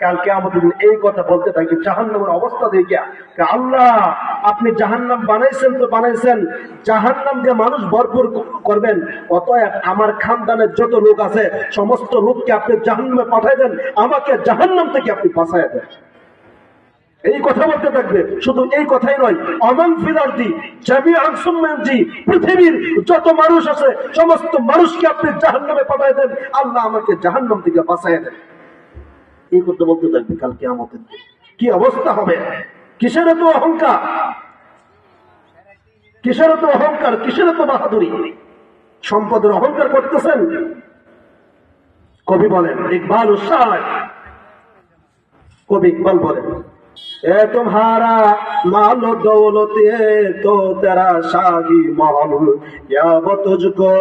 কালকে আমাদের এই কথা বলতে থাকি জাহান্নামের অবস্থা দেখে, আল্লাহ আপনি জাহান্নাম বানাইছেন তো বানাইছেন, জাহান্নাম দিয়ে মানুষ ভরপুর করবেন, অতএব আমার খানদানের যত লোক আছে সমস্ত লোককে আপনি জাহান্নামে পাঠাই দেন, আমাকে জাহান্নাম থেকে আপনি বাঁচায় দেন। এই কথা বলতে থাকবে। শুধু এই কথাই নয়, অমান ফিরারদি জামিআন সুম্মানজি, পৃথিবীর যত মানুষ আছে সমস্ত মানুষকে আপনি জাহান্নামে পাঠায় দেন, আল্লাহ আমাকে জাহান্নাম থেকে বাঁচায় দেন। এই কথা বলতে থাকবে। কাল কিয়ামতের দিন কি অবস্থা হবে? কিসের এত অহংকার, কিসের এত অহংকার, কিসের এত বাহাদুরি? সম্পদের অহংকার করতেছেন। কবি বলেন, ইকবাল শায়ের, কবি ইকবাল বলেন, এ तुम्हारा माल दौलत तो तेरा शाही महल, या वो तुझको